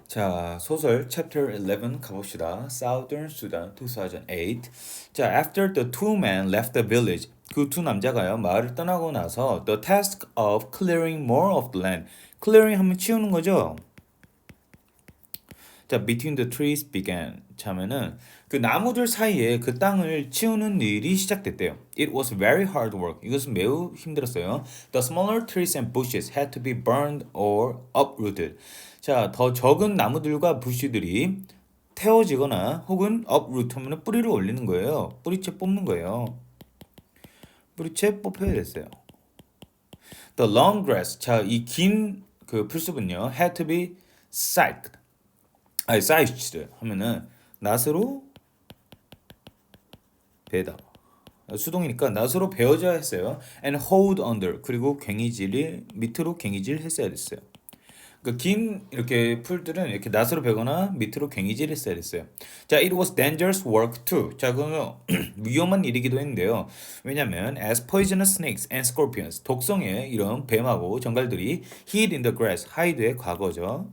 자, 소설 Chapter 11 가봅시다. Southern Sudan 2008. 자, after the two men left the village. 그 두 남자가요, 마을을 떠나고 나서 the task of clearing more of the land. clearing 하면 치우는 거죠. 자, between the trees began. 자면은 그 나무들 사이에 그 땅을 치우는 일이 시작됐대요. It was very hard work. 이것은 매우 힘들었어요. The smaller trees and bushes had to be burned or uprooted. 자, 더 적은 나무들과 부시들이 태워지거나 혹은 uproot 하면 뿌리를 올리는 거예요. 뿌리채 뽑는 거예요. 뿌리채 뽑혀야 됐어요. The long grass. 자, 이 긴 그 풀숲은요. had to be sized. sized 하면은 낫으로 베다. 수동이니까 낫으로 베어져야 했어요. And hold under. 그리고 괭이질이 밑으로 괭이질 했어야 됐어요. 그러니까 긴 이렇게 풀들은 이렇게 낫으로 베거나 밑으로 괭이질 했어야 됐어요. 자, it was dangerous work too. 자, 그건 위험한 일이기도 했는데요. 왜냐면 as poisonous snakes and scorpions 독성의 이런 뱀하고 정갈들이 hid in the grass hide의 과거죠.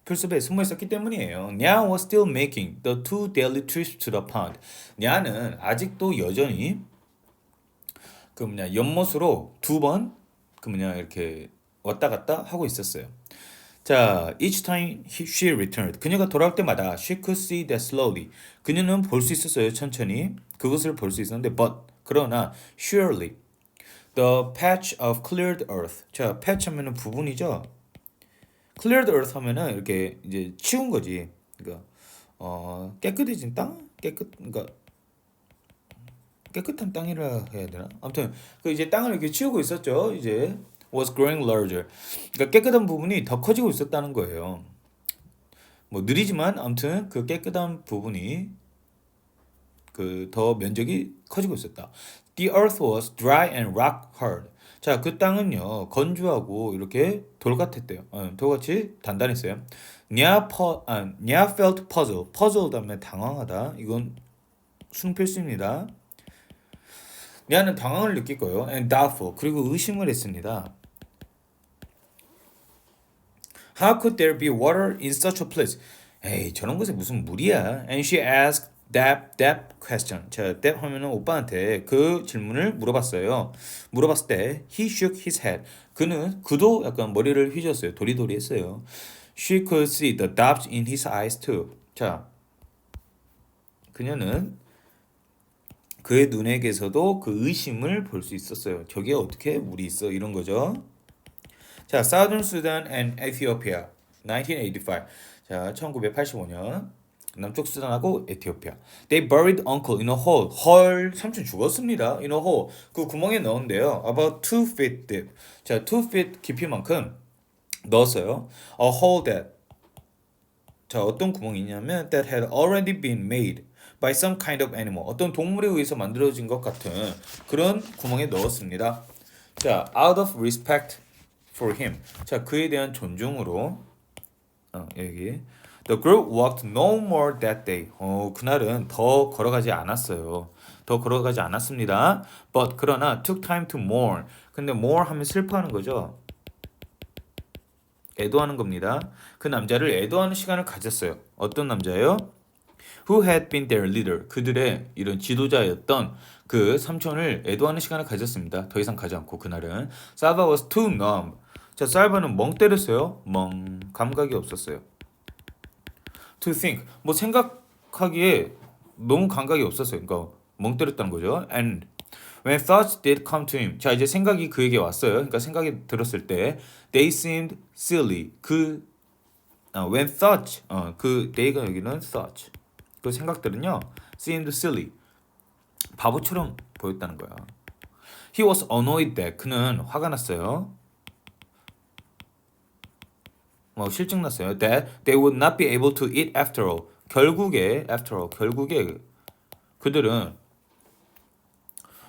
풀숲에 숨어 있었기 때문이에요. Nya was still making the two daily trips to the pond. 냐는 아직도 여전히 연못으로 두 번 이렇게 왔다 갔다 하고 있었어요. 자, each time she returned. 그녀가 돌아올 때마다 she could see that slowly. 그녀는 볼 수 있었어요, 천천히. 그것을 볼 수 있었는데, 그러나 surely the patch of cleared earth. 자, patch 하면은 부분이죠. cleared earth 하면은 이렇게 이제 치운 거지. 그러니까 깨끗해진 땅? 그러니까 깨끗한 땅이라 해야 되나? 아무튼 그 이제 땅을 이렇게 치우고 있었죠. 이제 was growing larger. 그러니까 깨끗한 부분이 더 커지고 있었다는 거예요. 뭐 느리지만 아무튼 그 깨끗한 부분이 그 더 면적이 커지고 있었다. The earth was dry and rock hard. 자, 그 땅은요 건조하고 이렇게 돌 같았대요. 돌같이 단단했어요. Nya felt puzzled. puzzled 하면 당황하다. 이건 수능 필수입니다. 냐는 당황을 느낄 거예요. And doubtful. 그리고 의심을 했습니다. How could there be water in such a place? 에이, 저런 곳에 무슨 물이야? And she asked that question. 자, that 하면은 오빠한테 그 질문을 물어봤어요. 물어봤을 때 he shook his head. 그도 약간 머리를 휘저었어요. 도리도리했어요. She could see the doubts in his eyes too. 자, 그녀는 그의 눈에게서도 그 의심을 볼 수 있었어요. 저게 어떻게 물이 있어? 이런 거죠. 자, Southern Sudan and Ethiopia, 1985. 자, 1985년 남쪽 수단하고 에티오피아. They buried uncle in a hole. 헐, 삼촌 죽었습니다. In a hole. 그 구멍에 넣은데요. About 2 feet deep. 자, 2 feet 깊이만큼 넣었어요. A hole that. 자, 어떤 구멍이 있냐면 that had already been made by some kind of animal. 어떤 동물에 의해서 만들어진 것 같은 그런 구멍에 넣었습니다. 자, out of respect for him. 자, 그에 대한 존중으로 여기 The group walked no more that day. 그날은 더 걸어가지 않았어요. 더 걸어가지 않았습니다. But 그러나 took time to mourn. 근데 mourn 하면 슬퍼하는 거죠. 애도하는 겁니다. 그 남자를 애도하는 시간을 가졌어요. 어떤 남자예요? Who had been their leader. 그들의 이런 지도자였던 그 삼촌을 애도하는 시간을 가졌습니다. 더 이상 가지 않고 그날은 Salva was too numb. 자, 살바는 멍 때렸어요. 감각이 없었어요. To think, 뭐 생각하기에 너무 감각이 없었어요. 그러니까 멍 때렸다는 거죠. And when thoughts did come to him, 자 이제 생각이 그에게 왔어요. 그러니까 생각이 들었을 때, they seemed silly. when thoughts, 그 they가 여기는 thoughts. 그 생각들은요, seemed silly. 바보처럼 보였다는 거야. He was annoyed that 그는 화가 났어요. 실증났어요. That they would not be able to eat after all. 결국에 그들은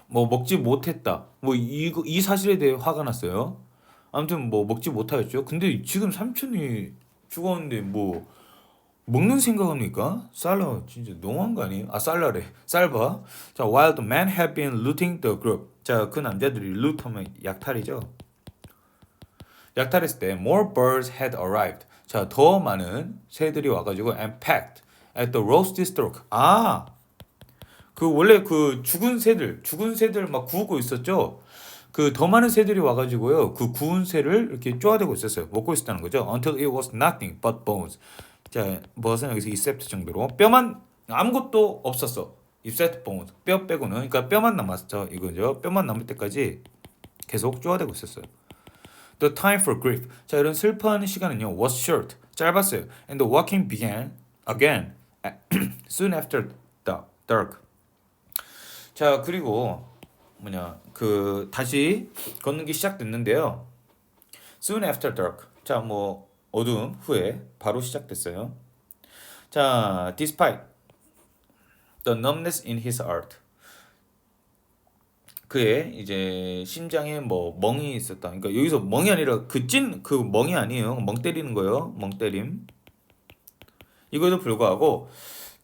먹지 못했다. 이 사실에 대해 화가 났어요. 아무튼 먹지 못하였죠. 근데 지금 삼촌이 죽었는데 먹는 생각합니까? 살라 진짜 너무한 거 아니에요? 살라래. 살바. 자, while the men had been looting the group. 자, 그 남자들이 loot 하면 약탈이죠. 약탈했을 때 more birds had arrived. 자, 더 많은 새들이 와가지고 and packed at the roasted stork. 아, 그 원래 그 죽은 새들 막 구우고 있었죠. 그 더 많은 새들이 와가지고요. 그 구운 새를 이렇게 쪼아대고 있었어요. 먹고 있었다는 거죠. Until it was nothing but bones. 자, 무엇은 여기서 except 정도로 뼈만 아무것도 없었어. except bones. 뼈 빼고는 그러니까 뼈만 남았죠. 이거죠. 뼈만 남을 때까지 계속 쪼아대고 있었어요. The time for grief. 자, 이런 슬퍼하는 시간은요. was short. 짧았어요. And the walking began again soon after dark. 자, 그리고 그 다시 걷는 게 시작됐는데요. Soon after dark. 자, 뭐 어두움 후에 바로 시작됐어요. 자, despite the numbness in his heart. 그의 이제 심장에 뭐 멍이 있었다. 그러니까 여기서 멍이 아니라 그 멍이 아니에요. 멍 때리는 거예요. 멍 때림. 이거에도 불구하고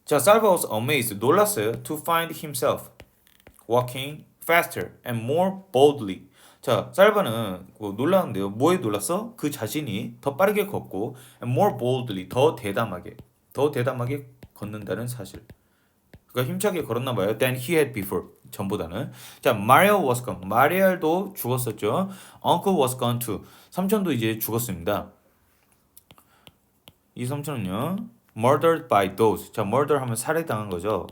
자, Salva was amazed. 놀랐어요. To find himself walking faster and more boldly. 자, 살바는 놀라는데요. 뭐에 놀랐어? 그 자신이 더 빠르게 걷고 and more boldly 더 대담하게 걷는다는 사실. 그러니까 힘차게 걸었나 봐요. Than he had before. 전보다는. 자, Mario was gone. 마리알도 죽었었죠. Uncle was gone too. 삼촌도 이제 죽었습니다. 이 삼촌은요. Murdered by those. 자, murder 하면 살해당한 거죠.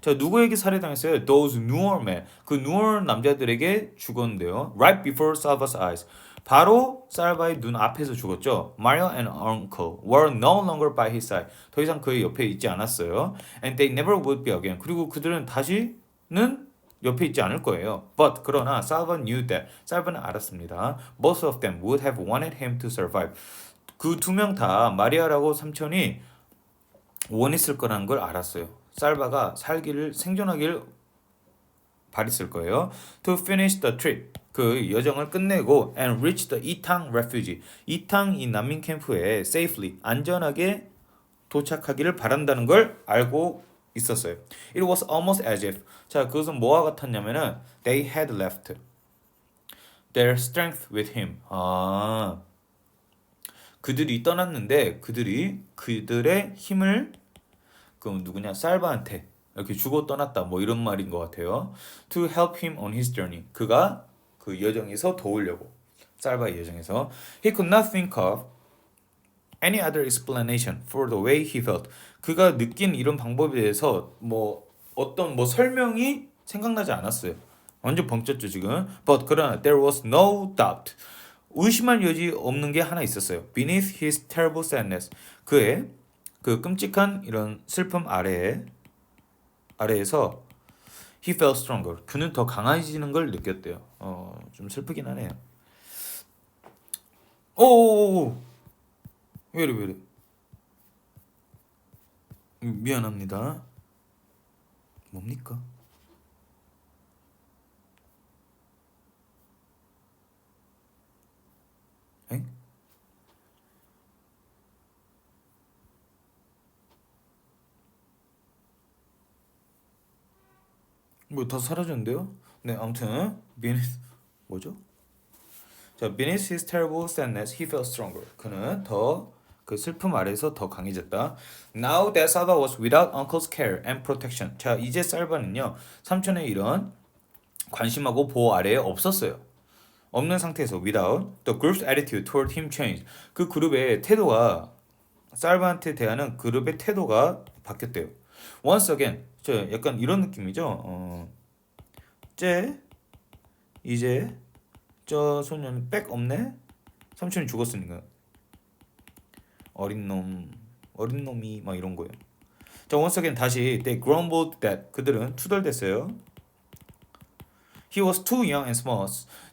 자, 누구에게 살해당했어요? Those Nuer men. 그 누어 남자들에게 죽었는데요. Right before Salva's eyes. 바로 살바의 눈 앞에서 죽었죠. Mario and Uncle were no longer by his side. 더 이상 그의 옆에 있지 않았어요. And they never would be again. 그리고 그들은 다시는 옆에 있지 않을 거예요. But 그러나 Salva knew that. 살바는 알았습니다. Both of them would have wanted him to survive. 그 두 명 다 마리아라고 삼촌이 원했을 거라는 걸 알았어요. 살바가 생존하길 바랬을 거예요. To finish the trip. 그 여정을 끝내고 and reach the 이탕 refugee. 이탕 이 난민 캠프에 safely 안전하게 도착하기를 바란다는 걸 알고 있었어요. It was almost as if. 자, 그것은 뭐와 같았냐면은 they had left their strength with him. 아, 그들이 떠났는데 그들의 힘을 그 누구냐 살바한테 이렇게 주고 떠났다 뭐 이런 말인 것 같아요. To help him on his journey. 그가 그 여정에서 도우려고 살바의 여정에서. He could not think of any other explanation for the way he felt. 그가 느낀 이런 방법에 대해서 뭐 어떤 뭐 설명이 생각나지 않았어요. 완전 벙쪘죠 지금. But 그러나 there was no doubt. 의심할 여지 없는 게 하나 있었어요. Beneath his terrible sadness. 그의 그 끔찍한 이런 슬픔 아래에서 he felt stronger. 그는 더 강해지는 걸 느꼈대요. 좀 슬프긴 하네요. 오, 왜 이래? 미안합니다. 뭡니까? 엥? 뭐 다 사라졌는데요? 네, 아무튼 뭐죠? 자, beneath his terrible sadness, he felt stronger. 그는 더 그 슬픔 아래서 더 강해졌다. Now that Salva was without uncle's care and protection. 자, 이제 살바는요 삼촌의 이런 관심하고 보호 아래에 없었어요. 없는 상태에서 without the group's attitude toward him changed. 그 그룹의 태도가 살바한테 대하는 그룹의 태도가 바뀌었대요. Once again, 저 약간 이런 느낌이죠. 이제 저 소년은 백 없네. 삼촌이 죽었으니까 어린 놈이 막 이런 거예요. 자, once again 다시 they grumbled that 그들은 투덜댔어요. He was too young and small.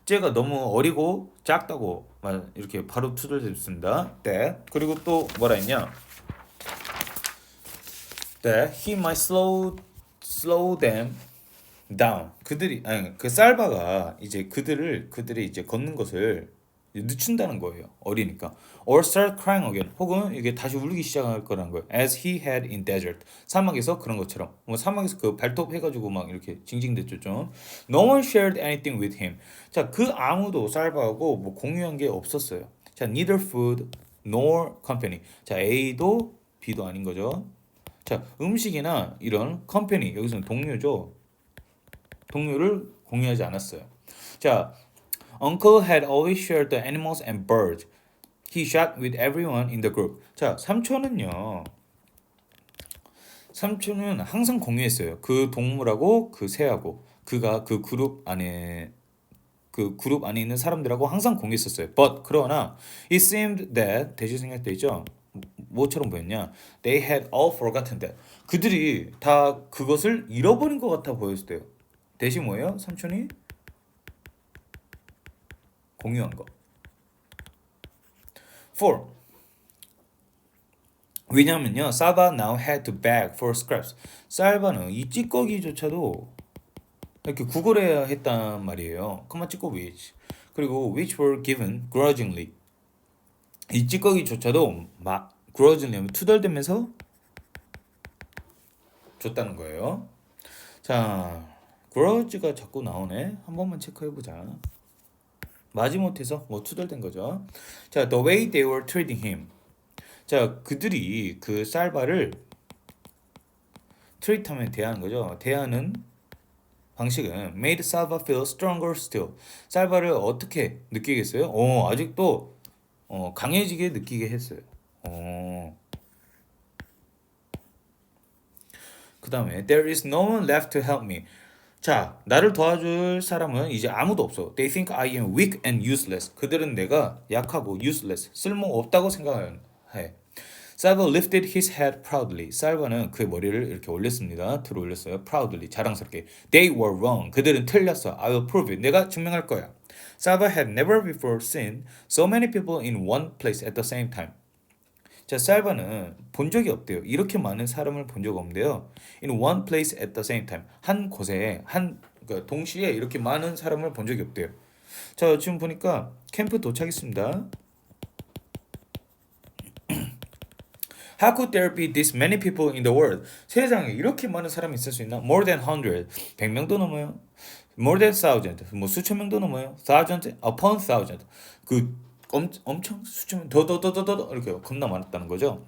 쟤가 너무 어리고 작다고 막 이렇게 바로 투덜댔습니다. that 그리고 또 뭐라 했냐? that he might slow them down. 그 살바가 이제 그들의 이제 걷는 것을 늦춘다는 거예요. 어리니까. Or start crying again. 혹은 이게 다시 울기 시작할 거라는 거예요. As he had in desert. 사막에서 그런 것처럼. 뭐 사막에서 그 발톱 해가지고 막 이렇게 징징댔죠 좀. No one shared anything with him. 자, 그 아무도 쌀바하고 뭐 공유한 게 없었어요. 자, neither food nor company. 자, A도 B도 아닌 거죠. 자, 음식이나 이런 company 여기서는 동료죠. 동료를 공유하지 않았어요. 자, Uncle had always shared the animals and birds. He shot with everyone in the group. 자, 삼촌은 항상 공유했어요. 그 동물하고 그 새하고 그가 그 그룹 안에 있는 사람들하고 항상 공유했었어요. But 그러나 it seemed that 대시 생략돼 있죠. 뭐처럼 보였냐? They had all forgotten that. 그들이 다 그것을 잃어버린 것 같아 보였어요. 대시 뭐예요? 삼촌이 공유한 거. 4. 왜냐면요, 사바 now had to beg for scraps. 살바는 이 찌꺼기조차도 이렇게 구걸해야 했단 말이에요. 컴마 찍고 which. 그리고 which were given grudgingly. 이 찌꺼기조차도 막 grudgingly 하면 투덜대면서 줬다는 거예요. 자, grudge가 자꾸 나오네. 한 번만 체크해보자. 마지못해서 뭐 투덜댄 거죠. 자, the way they were treating him. 자, 그들이 그 살바를 트리트하면 대하는 거죠. 대하는 방식은 made Salva feel stronger still. 살바를 어떻게 느끼겠어요? 아직도 강해지게 느끼게 했어요. 그 다음에 there is no one left to help me. 자, 나를 도와줄 사람은 이제 아무도 없어. They think I am weak and useless. 그들은 내가 약하고 useless, 쓸모없다고 생각해. Salva lifted his head proudly. 살바는 그의 머리를 이렇게 올렸습니다. 들어 올렸어요. proudly, 자랑스럽게. They were wrong. 그들은 틀렸어. I will prove it. 내가 증명할 거야. Salva had never before seen so many people in one place at the same time. 자, 살바는 본 적이 없대요. 이렇게 많은 사람을 본 적 없는데요. In one place at the same time. 한 곳에 그러니까 동시에 이렇게 많은 사람을 본 적이 없대요. 자, 지금 보니까 캠프 도착했습니다. How could there be this many people in the world? 세상에 이렇게 많은 사람이 있을 수 있나? More than 100. 100명도 넘어요. More than 1000. 뭐 수천 명도 넘어요. Thousand upon thousand. 그 엄청 수천 명 더 이렇게 겁나 많았다는 거죠.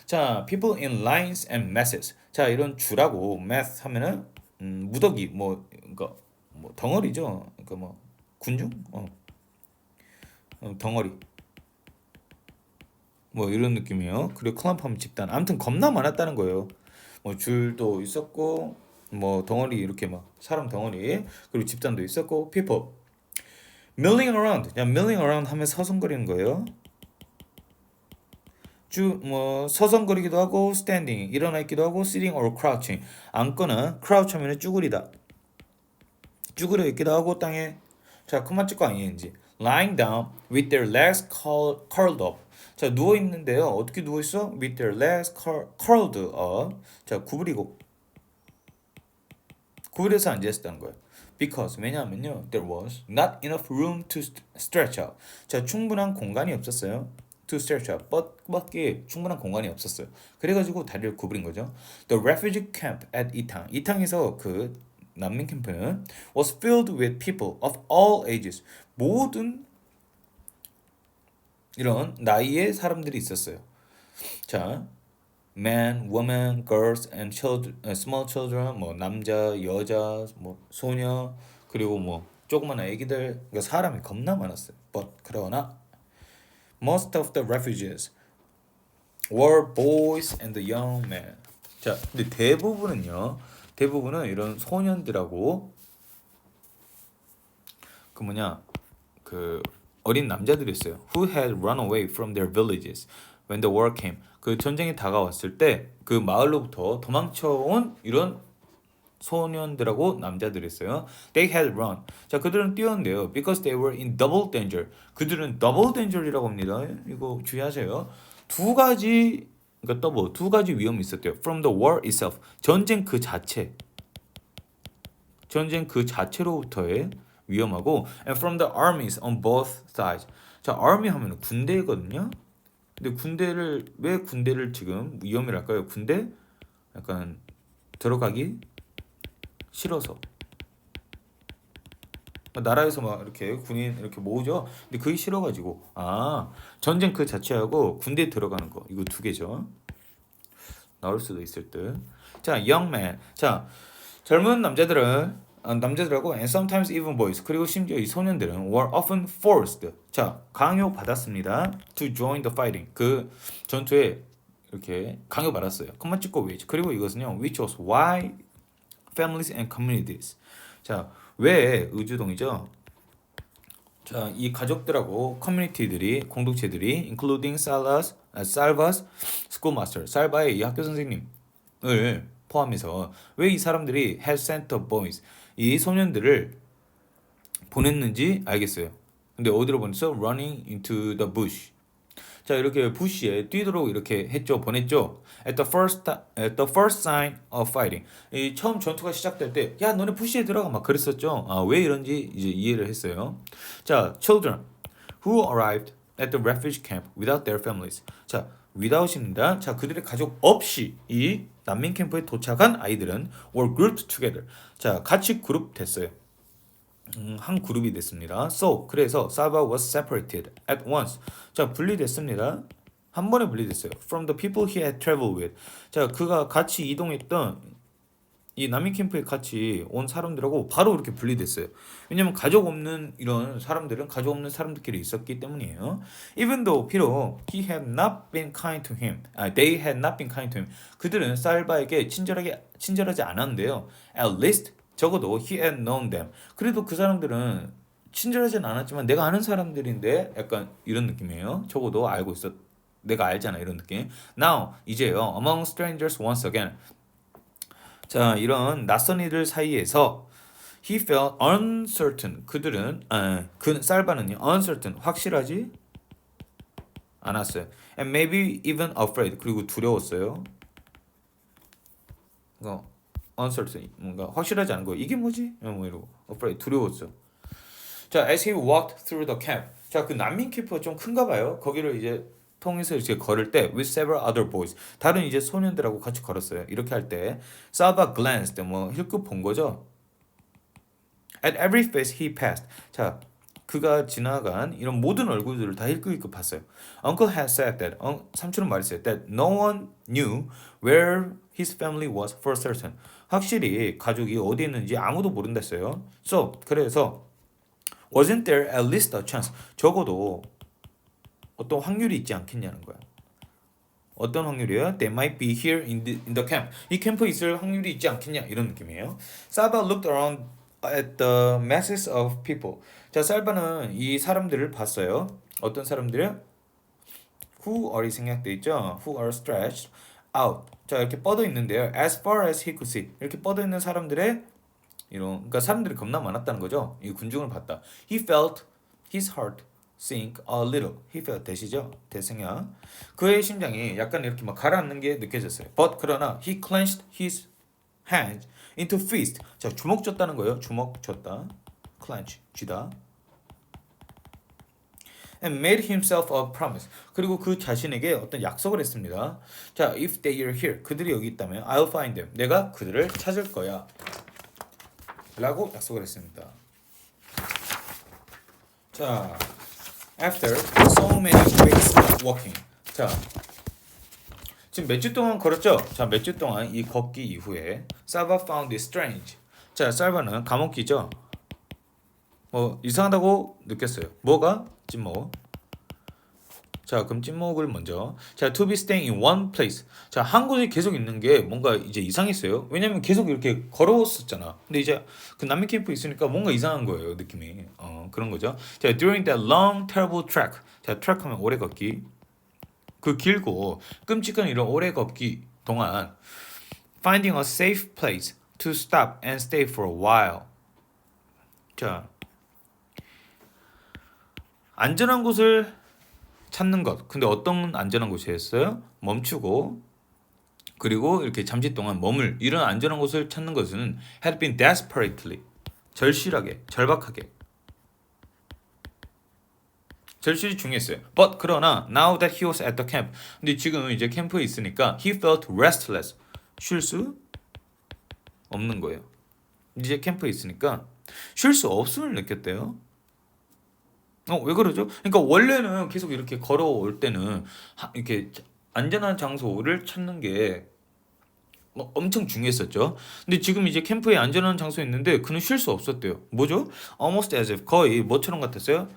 자, people in lines and masses. 자, 이런 줄하고 mass 하면은 무더기 그러니까 뭐 덩어리죠. 그러니까 뭐 군중? 덩어리. 뭐 이런 느낌이에요. 그리고 클럼프하면 집단. 아무튼 겁나 많았다는 거예요. 뭐 줄도 있었고 뭐 덩어리 이렇게 막 사람 덩어리 그리고 집단도 있었고 people milling around. 그냥 milling around 하면 서성거리는 거예요. 뭐 서성거리기도 하고 standing 일어나 있기도 하고 sitting or crouching 앉거나 crouch 하면은 쭈그리다. 쭈그려 있기도 하고 땅에 자 그만 찍고 ing lying down with their legs curled up. 자 누워 있는데요. 어떻게 누워 있어? With their legs curled up. 자 구부려서 앉아 있었다는 거예요. Because 왜냐하면요, there was not enough room to stretch out. 자 충분한 공간이 없었어요. To stretch out. 뻗기에 충분한 공간이 없었어요. 그래가지고 다리를 구부린 거죠. The refugee camp at 이탕. 이탕에서 그 난민 캠프는 was filled with people of all ages. 모든 이런 나이의 사람들이 있었어요. 자, men, women, girls, and children, small children, 뭐 남자, 여자, 뭐 소녀, 그리고 뭐 조그만 아기들, 그러니까 사람이 겁나 많았어요. But 그러나 most of the refugees were boys and young men. 자, 근데 대부분은 이런 소년들하고 그 어린 남자들이었어요. Who had run away from their villages when the war came. 그 전쟁이 다가왔을 때 그 마을로부터 도망쳐온 이런 소년들하고 남자들이었어요. They had run. 자, 그들은 뛰었는데요. Because they were in double danger. 그들은 double danger이라고 합니다. 이거 주의하세요. 두 가지 위험이 있었대요. From the war itself. 전쟁 그 자체로부터의 위험하고 and from the armies on both sides. 자, army 하면 군대거든요. 근데 왜 군대를 지금 위험이랄까요? 군대 약간 들어가기 싫어서. 나라에서 막 이렇게 군인 이렇게 모으죠. 근데 그게 싫어가지고 전쟁 그 자체하고 군대 들어가는 거 이거 두 개죠. 나올 수도 있을 듯. 자, young man. 자, 젊은 남자들하고 and sometimes even boys 그리고 심지어 이 소년들은 were often forced. 자, 강요받았습니다. to join the fighting. 그 전투에 이렇게 강요받았어요. 컴마 찍고 which. 그리고 이것은요. which was why families and communities. 자, 왜 의주동이죠? 자, 이 가족들하고 커뮤니티들이 공동체들이 including Salva's schoolmaster, 살바의 이 학교 선생님을 포함해서 왜 이 사람들이 had sent the boys 이 소년들을 보냈는지 알겠어요. 근데 어디로 보냈어? Running into the bush. 자, 이렇게 부시에 뛰도록 이렇게 했죠. 보냈죠. At the first sign of fighting. 이 처음 전투가 시작될 때, 야, 너네 부시에 들어가 막 그랬었죠. 왜 이런지 이제 이해를 했어요. 자, children who arrived at the refuge camp without their families. 자, without입니다. 자, 그들의 가족 없이 이 난민 캠프에 도착한 아이들은 were grouped together. 자, 같이 그룹 됐어요. 한 그룹이 됐습니다. So 그래서 Saba was separated at once. 자, 분리됐습니다. 한 번에 분리됐어요. From the people he had traveled with. 자, 그가 같이 이동했던 이 난민 캠프에 같이 온 사람들하고 바로 이렇게 분리됐어요. 왜냐면 가족 없는 이런 사람들은 가족 없는 사람들끼리 있었기 때문이에요. Even though 비록 he had not been kind to him, they had not been kind to him. 그들은 살바에게 친절하지 않았는데요. At least 적어도 he had known them. 그래도 그 사람들은 친절하진 않았지만 내가 아는 사람들인데 약간 이런 느낌이에요. 적어도 알고 있었. 내가 알잖아 이런 느낌. Now 이제요. Among strangers once again. 자, 이런 낯선 이들 사이에서 he felt uncertain. 그들은 그 살바는요. uncertain 확실하지 않았어요. And maybe even afraid. 그리고 두려웠어요. uncertain 뭔가 확실하지 않은 거. 이게 뭐지? 뭐 이러고 afraid 두려웠어. 자, as he walked through the camp. 자, 그 난민 캠프가 좀 큰가 봐요. 거기를 이제 통해서 이제 걸을 때 with several other boys 다른 이제 소년들하고 같이 걸었어요. 이렇게 할 때 Saba glanced 뭐 힐끗 본 거죠. At every face he passed. 자, 그가 지나간 이런 모든 얼굴들을 다 힐끗힐끗 봤어요. Uncle had said that 삼촌은 말했어요. That no one knew where his family was for certain. 확실히 가족이 어디 있는지 아무도 모른댔어요. So 그래서 wasn't there at least a chance? 적어도 어떤 확률이 있지 않겠냐는 거야. 어떤 확률이에요? They might be here in the camp. 이 캠프에 있을 확률이 있지 않겠냐 이런 느낌이에요. Saba looked around at the masses of people. 자, 살바는 이 사람들을 봤어요. 어떤 사람들이요? Who are이 생략돼 있죠. Who are stretched out. 자, 이렇게 뻗어 있는데요. As far as he could see. 이렇게 뻗어 있는 사람들의 그러니까 사람들이 겁나 많았다는 거죠. 이 군중을 봤다. He felt his heart sink a little. He felt 되시죠? 대생략. 그의 심장이 약간 이렇게 막 가라앉는 게 느껴졌어요. But 그러나 he clenched his hands into fist. 자, 주먹 줬다는 거예요. 주먹 줬다. clench 쥐다. And made himself a promise. 그리고 그 자신에게 어떤 약속을 했습니다. 자, if they are here. 그들이 여기 있다면 I'll find them. 내가 그들을 찾을 거야. 라고 약속을 했습니다. 자, after so many weeks of walking. 자, 지금 몇 주 동안 걸었죠? 자, 몇 주 동안 이 걷기 이후에 Saba found it strange. 자, 살바는 감옥기죠. 뭐 이상하다고 느꼈어요. 뭐가? 찐목. 자, 그럼 찐목을 먼저. 자, to be staying in one place. 자, 한 곳에 계속 있는 게 뭔가 이제 이상했어요. 왜냐면 계속 이렇게 걸어왔었잖아. 근데 이제 그 난민 캠프 있으니까 뭔가 이상한 거예요, 느낌이. 그런 거죠. 자, during that long, terrible trek. 자, 트랙 하면 오래 걷기. 그 길고 끔찍한 이런 오래 걷기 동안 finding a safe place to stop and stay for a while. 자, 안전한 곳을 찾는 것. 근데 어떤 안전한 곳이었어요? 멈추고 그리고 이렇게 잠시 동안 머물 이런 안전한 곳을 찾는 것은 had been desperately 절실하게 절박하게 절실히 중요했어요. But 그러나 now that he was at the camp, 근데 지금 이제 캠프에 있으니까 he felt restless. 쉴 수 없는 거예요. 이제 캠프에 있으니까 쉴 수 없음을 느꼈대요. 왜 그러죠? 그러니까 원래는 계속 이렇게 걸어올 때는 이렇게 안전한 장소를 찾는 게 엄청 중요했었죠. 근데 지금 이제 캠프에 안전한 장소에 있는데 그는 쉴 수 없었대요. 뭐죠? Almost as if 거의 뭐처럼 같았어요?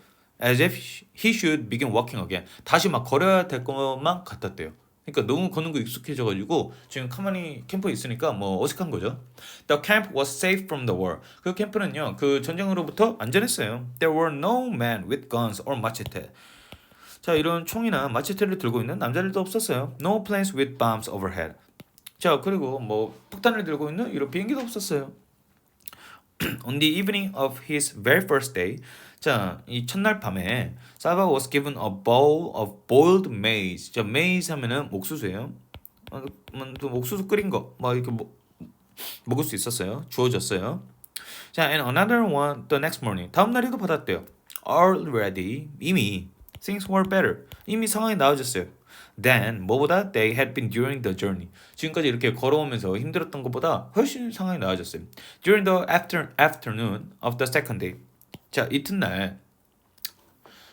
As if he should begin walking again. 다시 막 걸어야 될 것만 같았대요. 그러니까 너무 걷는 거 익숙해져가지고 지금 가만히 캠프에 있으니까 뭐 어색한 거죠. The camp was safe from the war. 그 캠프는요, 그 전쟁으로부터 안전했어요. There were no men with guns or machete. 자, 이런 총이나 마체테를 들고 있는 남자들도 없었어요. No planes with bombs overhead. 자, 그리고 뭐 폭탄을 들고 있는 이런 비행기도 없었어요. On the evening of his very first day, 자, 이 첫날 밤에 Salva was given a bowl of boiled maize. 자, maize 하면은 옥수수예요. 또 옥수수 끓인 거, 막 이렇게 먹을 수 있었어요. 주어졌어요. 자, and another one the next morning. 다음 날에도 받았대요. Already 이미 things were better. 이미 상황이 나아졌어요. Then 뭐보다 they had been during the journey. 지금까지 이렇게 걸어오면서 힘들었던 것보다 훨씬 상황이 나아졌어요. During the afternoon of the second day. 자, 이튿날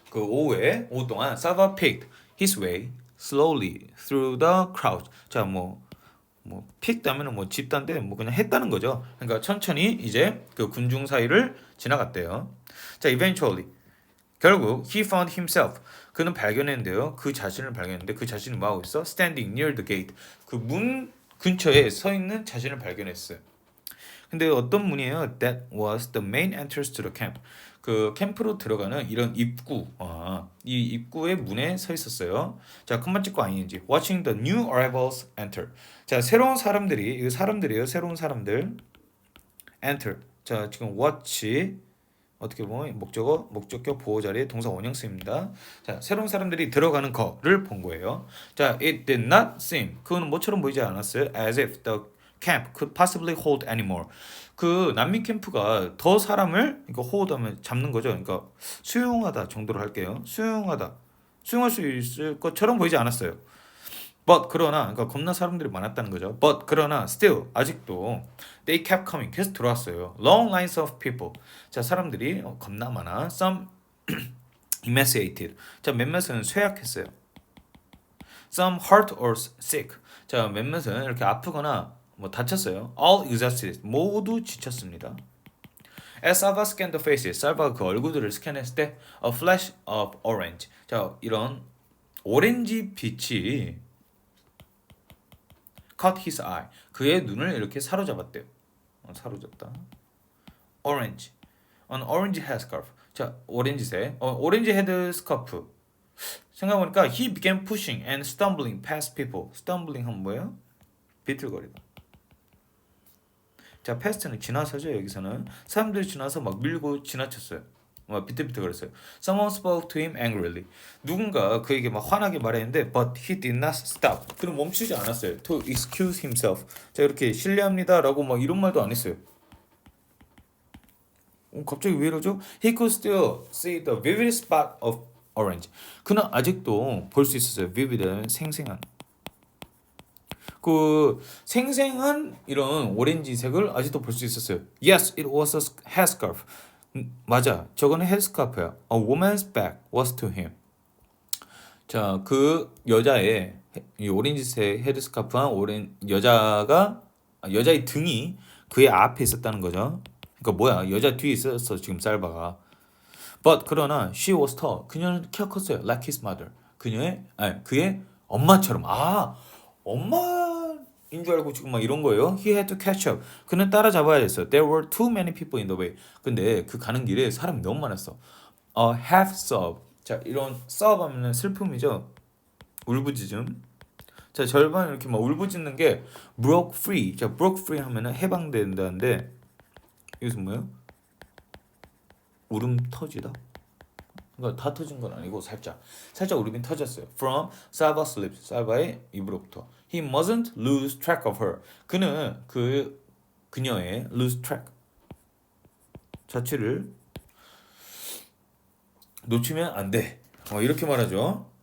그 오후 동안 Salva picked his way slowly through the crowd. 자, picked 하면은 뭐 집단데 뭐 그냥 했다는 거죠. 그러니까 천천히 이제 그 군중 사이를 지나갔대요. 자, eventually 결국 he found himself. 그는 발견했는데요. 그 자신을 발견했는데 그 자신이 뭐하고 있어? Standing near the gate. 그 문 근처에 서 있는 자신을 발견했어요. 근데 어떤 문이에요? That was the main entrance to the camp. 그 캠프로 들어가는 이런 입구. 이 입구의 문에 서 있었어요. 자, 컴만 찍고 ing. Watching the new arrivals enter. 자, 새로운 사람들이, 이거 사람들이에요. 새로운 사람들. enter. 자, 지금 watch. 어떻게 보면 목적격 보호 자리에 동사 원형 쓰입니다. 자, 새로운 사람들이 들어가는 거를 본 거예요. 자, it did not seem. 그거는 뭐처럼 보이지 않았어요. As if the camp could possibly hold anymore. 그 난민 캠프가 더 사람을 이거 홀드하면 잡는 거죠. 그러니까 수용하다 정도로 할게요. 수용할 수 있을 것처럼 보이지 않았어요. But 그러나 그러니까 겁나 사람들이 많았다는 거죠. But 그러나 still 아직도 they kept coming. 계속 들어왔어요. Long lines of people. 자, 사람들이 겁나 많아. Some emaciated. 자, 몇몇은 쇠약했어요. Some hurt or sick. 자, 몇몇은 이렇게 아프거나 뭐 다쳤어요. All exhausted. 모두 지쳤습니다. As Salva scanned the faces, 살바가 그 얼굴들을 스캔했을 때 a flash of orange. 자, 이런 오렌지 빛이 caught his eye. 그의 눈을 이렇게 사로잡았대요. 사로잡다. Orange. An orange headscarf. 자, 오렌지색. 오렌지 헤드스카프. 생각해보니까 he began pushing and stumbling past people. stumbling 하면 뭐예요? 비틀거리다. 자, past는 지나서죠. 여기서는 사람들이 지나서 막 밀고 지나쳤어요. 막 비틀비틀거렸어요. Someone spoke to him angrily. 누군가 그에게 막 화나게 말했는데 but he did not stop. 그는 멈추지 않았어요. To excuse himself. 자, 이렇게 실례합니다라고 막 이런 말도 안 했어요. 갑자기 왜 이러죠? He could still see the vivid spot of orange. 그는 아직도 볼 수 있었어요. vivid은 생생한. 그 생생한 이런 오렌지색을 아직도 볼 수 있었어요. Yes, it was a headscarf. 맞아, 저거는 헤드스카프야. A woman's back was to him. 자, 그 여자의 이 오렌지색 헤드스카프한 여자의 등이 그의 앞에 있었다는 거죠. 그러니까 뭐야, 여자 뒤에 있었어 지금 살바가. But 그러나 she was tall. 그녀는 키가 컸어요. Like his mother. 그의 엄마처럼. 엄마인 줄 알고 지금 막 이런 거예요. He had to catch up. 그는 따라잡아야 했어. There were too many people in the way. 근데 그 가는 길에 사람이 너무 많았어. A half sob. 자, 이런 sob 하면은 슬픔이죠. 울부짖음. 자, 절반 이렇게 막 울부짖는 게 broke free. 자, broke free 하면은 해방된다는데 이것은 뭐예요? 울음 터지다. 그러니까 다 터진 건 아니고 살짝 울음이 터졌어요. From Salva's lips. 살바의 입으로부터. He mustn't lose track of her. 그는 그녀의 lose track 자체를 놓치면 안 돼. 이렇게 말하죠.